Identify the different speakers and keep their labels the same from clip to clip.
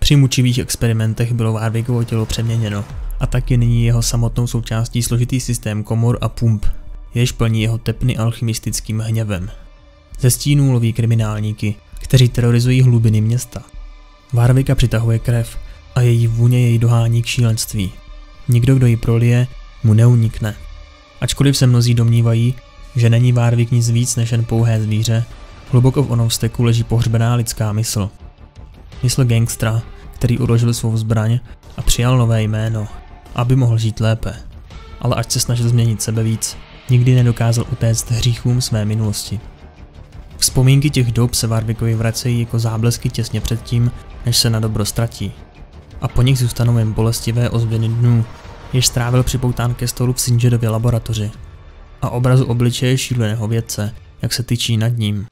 Speaker 1: Při mučivých experimentech bylo Warwickovo tělo přeměněno a tak je nyní jeho samotnou součástí složitý systém komor a pump, jež plní jeho tepny alchymistickým hněvem. Ze stínů loví kriminálníky, kteří terorizují hlubiny města. Warwicka přitahuje krev a její vůně jej dohání k šílenství. Nikdo, kdo ji prolije, mu neunikne. Ačkoliv se mnozí domnívají, že není Warwick nic víc než jen pouhé zvíře, hluboko v onom vzteku leží pohřbená lidská mysl. Mysl gangstra, který uložil svou zbraň a přijal nové jméno, aby mohl žít lépe. Ale ať se snažil změnit sebe víc, nikdy nedokázal utéct hříchům své minulosti. Vzpomínky těch dob se Warwickovi vracejí jako záblesky těsně předtím, než se na dobro ztratí. A po nich zůstanou jen bolestivé ozvěny dnů, jež strávil připoután ke stolu v Singerově laboratoři. A obrazu obličeje šíleného vědce, jak se tyčí nad ním.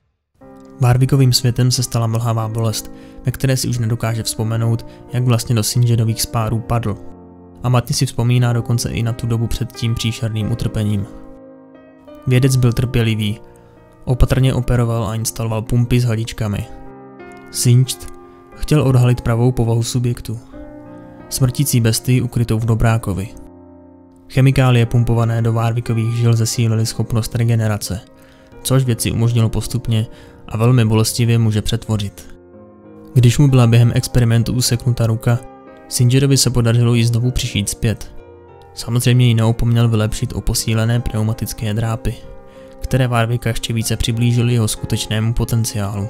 Speaker 1: Warwickovým světem se stala mlhavá bolest, ve které si už nedokáže vzpomenout, jak vlastně do Singerových spárů padl. A matně si vzpomíná dokonce i na tu dobu před tím příšerným utrpením. Vědec byl trpělivý, opatrně operoval a instaloval pumpy s hadičkami. Singed chtěl odhalit pravou povahu subjektu. Smrtící bestii ukrytou v Dobrákovi. Chemikálie pumpované do Warwickových žil zesílily schopnost regenerace, což věci umožnilo postupně a velmi bolestivě může přetvořit. Když mu byla během experimentu useknuta ruka, Singerovi se podařilo ji znovu přišít zpět. Samozřejmě ji neopomněl vylepšit o posílené pneumatické drápy, které Warwicka ještě více přiblížily jeho skutečnému potenciálu.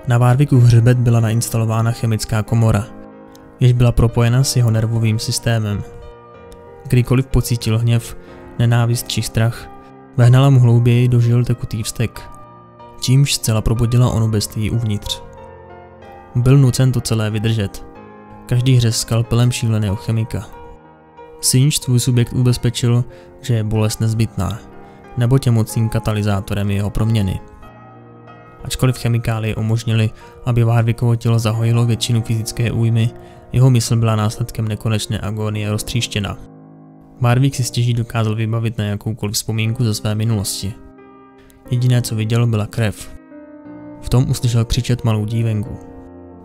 Speaker 1: Na Warwickův hřbet byla nainstalována chemická komora, jež byla propojena s jeho nervovým systémem. Kdykoliv pocítil hněv, nenávist či strach, vehnala mu hlouběji do žil tekutý vztek, čímž zcela probudila onu bestii uvnitř. Byl nucen to celé vydržet. Každý hřez skalpelem šíleného chemika. Singed svůj subjekt ubezpečil, že je bolest nezbytná, neboť je mocným katalyzátorem jeho proměny. Ačkoliv chemikálie umožnily, aby Warwickovo tělo zahojilo většinu fyzické újmy, jeho mysl byla následkem nekonečné agónie roztříštěna. Warwick si stěží dokázal vybavit na jakoukoliv vzpomínku ze své minulosti. Jediné, co viděl, byla krev. V tom uslyšel křičet malou dívenku,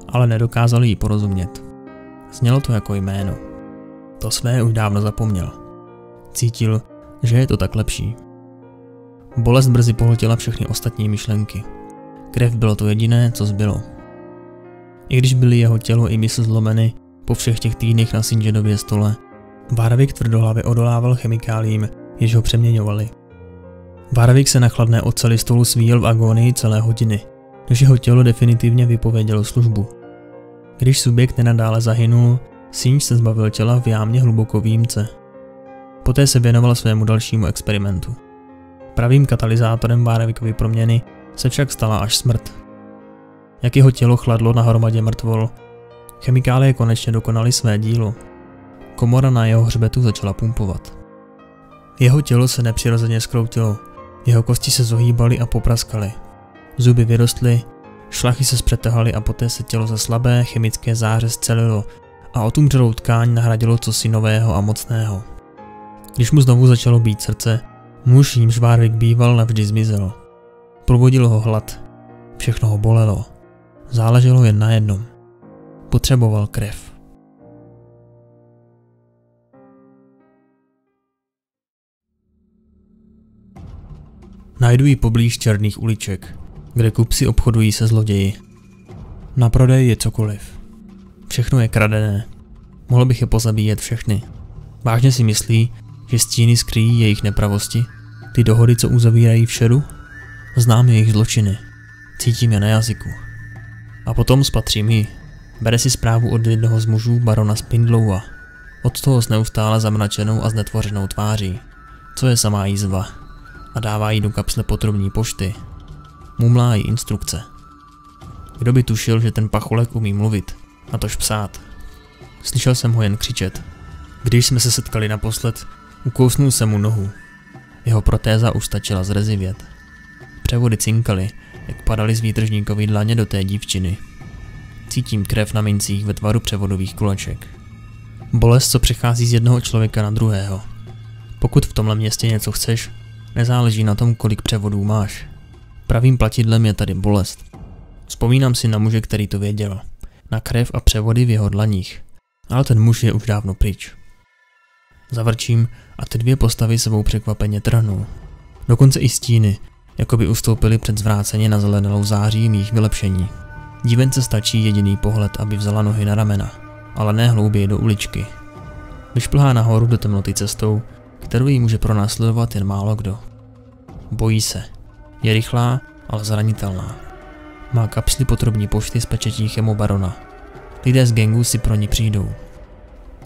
Speaker 1: ale nedokázal jí porozumět. Znělo to jako jméno. To své už dávno zapomněl. Cítil, že je to tak lepší. Bolest brzy pohltila všechny ostatní myšlenky. Krev bylo to jediné, co zbylo. I když byly jeho tělo i mysl zlomeny po všech těch týdnech na Singerově stole, Warwick tvrdohlavě odolával chemikálím, jež ho přeměňovali. Warwick se na chladné oceli stolu svíjel v agónii celé hodiny, než jeho tělo definitivně vypovědělo službu. Když subjekt nenadále zahynul, Singed se zbavil těla v jámě hluboko v jímce. Poté se věnoval svému dalšímu experimentu. Pravým katalyzátorem Warwickovy proměny se však stala až smrt. Jak jeho tělo chladlo na hromadě mrtvol, chemikálie konečně dokonaly své dílo. Komora na jeho hřbetu začala pumpovat. Jeho tělo se nepřirozeně zkroutilo, jeho kosti se zohýbaly a popraskaly. Zuby vyrostly, šlachy se zpřetahaly a poté se tělo ze slabé chemické záře scelilo a otumřelou tkáň nahradilo cosi nového a mocného. Když mu znovu začalo být srdce, muž, jímž Warwick býval, navždy zmizel. Probudil ho hlad, všechno ho bolelo. Záleželo jen na jednom. Potřeboval krev. Najdu ji poblíž černých uliček, kde kupci obchodují se zloději. Na prodej je cokoliv. Všechno je kradené. Mohl bych je pozabíjet všechny. Vážně si myslí, že stíny skryjí jejich nepravosti? Ty dohody, co uzavírají v šeru? Znám jejich zločiny. Cítím je na jazyku. A potom spatřím ji. Bere si zprávu od jednoho z mužů barona Spindlowa. Od toho s neustále zamračenou a znetvořenou tváří, co je samá jízva, a dává jí do kapsle potrubní pošty. Mumlá jí instrukce. Kdo by tušil, že ten pacholek umí mluvit, natož psát. Slyšel jsem ho jen křičet. Když jsme se setkali naposled, ukousnul jsem mu nohu. Jeho protéza už stačila zrezivět. Převody cinkaly, jak padaly z výtržníkový dlaně do té dívčiny. Cítím krev na mincích ve tvaru převodových kuleček. Bolest, co přechází z jednoho člověka na druhého. Pokud v tomhle městě něco chceš, nezáleží na tom, kolik převodů máš. Pravým platidlem je tady bolest. Vzpomínám si na muže, který to věděl. na krev a převody v jeho dlaních, ale ten muž je už dávno pryč. Zavrčím a ty dvě postavy sebou překvapeně trhnou. Dokonce i stíny, jako by ustoupily před zvráceně na zelenalou září mých vylepšení. Dívence stačí jediný pohled, aby vzala nohy na ramena, ale ne hlouběji do uličky. Vyšplhá nahoru do temnoty cestou, kterou jí může pronásledovat jen málo kdo. Bojí se. Je rychlá, ale zranitelná. Má kapsly potrubní pošty s pečetí chemobarona. Lidé z gangu si pro ní přijdou.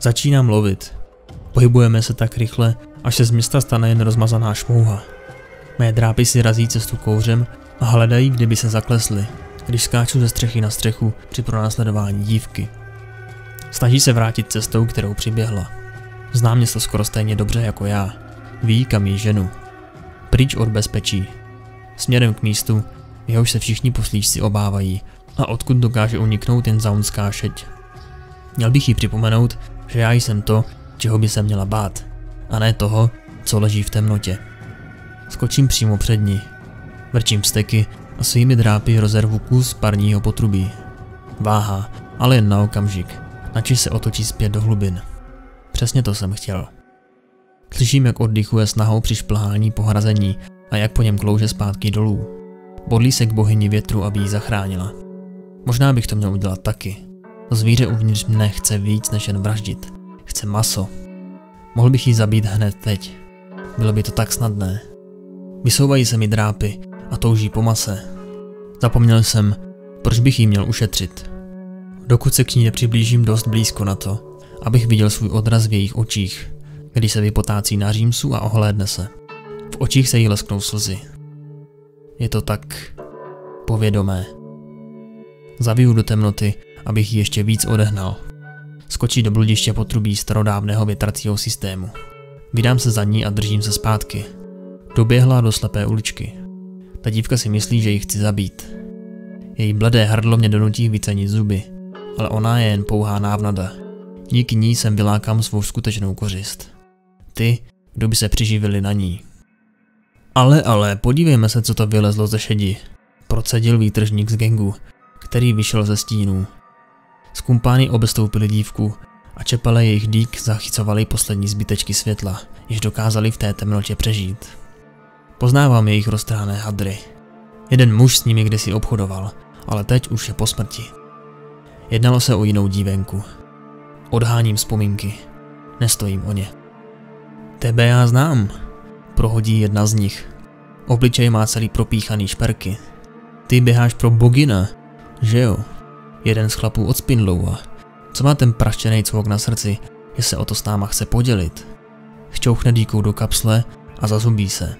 Speaker 1: Začínám lovit. Pohybujeme se tak rychle, až se z města stane jen rozmazaná šmouha. Mé drápy si razí cestu kouřem a hledají, kde by se zaklesly, když skáču ze střechy na střechu při pronásledování dívky. Snaží se vrátit cestou, kterou přiběhla. Zná město skoro stejně dobře jako já. Ví, kam jí ženu. Pryč od bezpečí. Směrem k místu, jehož se všichni poslíčci obávají a odkud dokáže uniknout jen zaunská šeť. Měl bych jí připomenout, že já jsem to, čeho by se měla bát, a ne toho, co leží v temnotě. Skočím přímo před ní. Vrčím vzteky a svými drápy rozervu kus parního potrubí. Váhá, ale jen na okamžik, načež se otočí zpět do hlubin. Přesně to jsem chtěl. Slyším, jak oddychuje snahou při šplhání po hrazení a jak po něm klouže zpátky dolů. Bodlí se k bohyni větru, aby ji zachránila. Možná bych to měl udělat taky. Zvíře uvnitř mne chce víc než jen vraždit. Chce maso. Mohl bych ji zabít hned teď. Bylo by to tak snadné. Vysouvají se mi drápy a touží po mase. Zapomněl jsem, proč bych jí měl ušetřit. Dokud se k ní nepřiblížím dost blízko na to, abych viděl svůj odraz v jejich očích, když se vypotácí na římsu a ohlédne se. V očích se jí lesknou slzy. Je to tak povědomé. Zaviju do temnoty, abych ji ještě víc odehnal. Skočí do bludiště potrubí starodávného větracího systému. Vydám se za ní a držím se zpátky. Doběhla do slepé uličky. Ta dívka si myslí, že ji chci zabít. Její bledé hrdlo mě donutí vycenit zuby, ale ona je jen pouhá návnada. Díky ní jsem vylákám svou skutečnou kořist. Ty, kdo by se přiživili na ní. Ale, podívejme se, co to vylezlo ze šedi. Procedil výtržník z gangu, který vyšel ze stínů. Skumpány obestoupili dívku a čepele jejich dýk zachycovali poslední zbytečky světla, jež dokázali v té temnotě přežít. Poznávám jejich roztrhané hadry. Jeden muž s nimi kdysi obchodoval, ale teď už je po smrti. Jednalo se o jinou dívenku. Odháním vzpomínky. Nestojím o ně. Tebe já znám, prohodí jedna z nich. Obličej má celý propíchaný šperky. Ty běháš pro bogina, že jo? Jeden z chlapů od Spindlowa. Co má ten praštěnej cvok na srdci, že se o to s náma chce podělit? Šťouchne dýkou do kapsle a zazubí se.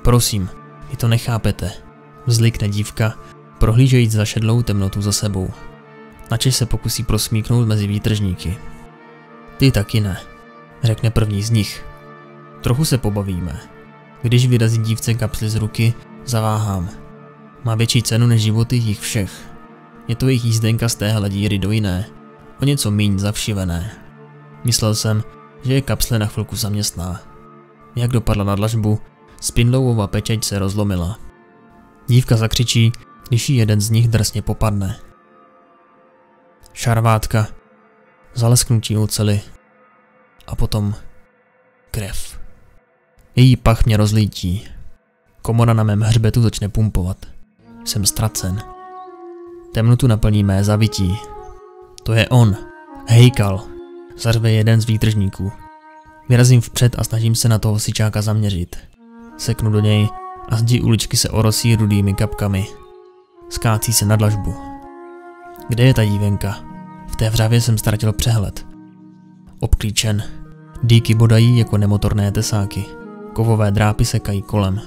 Speaker 1: Prosím, vy to nechápete. Vzlikne dívka, prohlížejíc zašedlou temnotu za sebou. Načež se pokusí prosmíknout mezi výtržníky. Ty taky ne, řekne první z nich. Trochu se pobavíme. Když vyrazí dívce kapsly z ruky, zaváhám. Má větší cenu než životy jich všech. Je to jejich jízdenka z téhle díry do jiné, o něco míň zavšivené. Myslel jsem, že je kapsle na chvilku zaměstná. Jak dopadla na dlažbu, Spindlowova pečeť se rozlomila. Dívka zakřičí, když jí jeden z nich drsně popadne. Šarvátka, zalesknutí oceli a potom krev. Její pach mě rozlítí. Komora na mém hřbetu začne pumpovat. Jsem ztracen. Temnotu naplní mé zavití. To je on. Hejkal. Zařve jeden z výtržníků. Vyrazím vpřed a snažím se na toho sičáka zaměřit. Seknu do něj a zdi uličky se orosí rudými kapkami. Skácí se na dlažbu. Kde je ta dívenka? V té vřavě jsem ztratil přehled. Obklíčen. Dýky bodají jako nemotorné tesáky. Kovové drápy sekají kolem.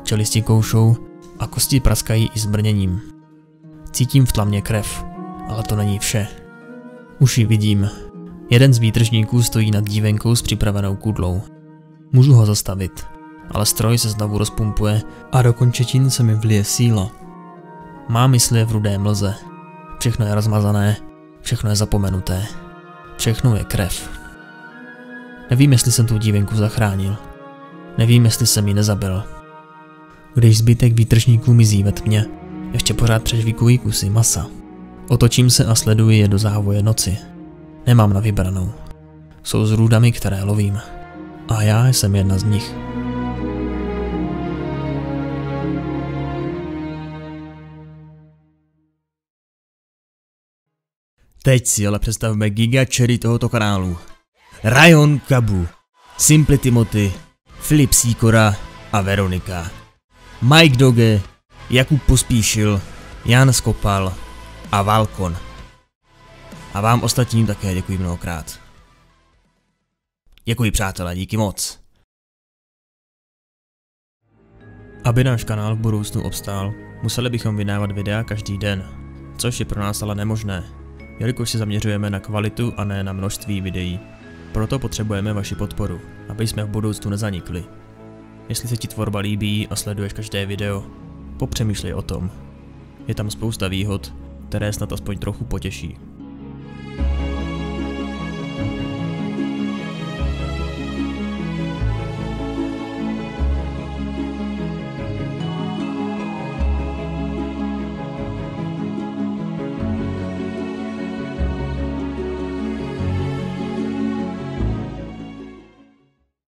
Speaker 1: Čelisti koušou a kosti praskají i s brněním. Cítím v tlamě krev, ale to není vše. Už ji vidím. Jeden z výtržníků stojí nad dívenkou s připravenou kudlou. Můžu ho zastavit, ale stroj se znovu rozpumpuje a do končetin se mi vlije síla. Má mysl je v rudé mlze. Všechno je rozmazané, všechno je zapomenuté. Všechno je krev. Nevím, jestli jsem tu dívenku zachránil. Nevím, jestli jsem ji nezabil. Když zbytek výtržníků mizí ve tmě, ještě pořád přežvíkují kusy masa. Otočím se a sleduji je do závoje noci. Nemám na vybranou. Jsou s růdami, které lovím. A já jsem jedna z nich. Teď si ale představme gigačery tohoto kanálu. Rajon Kabu, Simply Timothy, Filip Sýkora a Veronika. Mike Doge, Jakub Pospíšil, Jan Skopal a Valkon. A vám ostatním také děkuji mnohokrát. Děkuji přátelé, díky moc. Aby náš kanál v budoucnu obstál, museli bychom vydávat videa každý den, což je pro nás ale nemožné, jelikož se zaměřujeme na kvalitu a ne na množství videí. Proto potřebujeme vaši podporu, aby jsme v budoucnu nezanikli. Jestli se ti tvorba líbí a sleduješ každé video, popřemýšlej o tom. Je tam spousta výhod, které snad aspoň trochu potěší.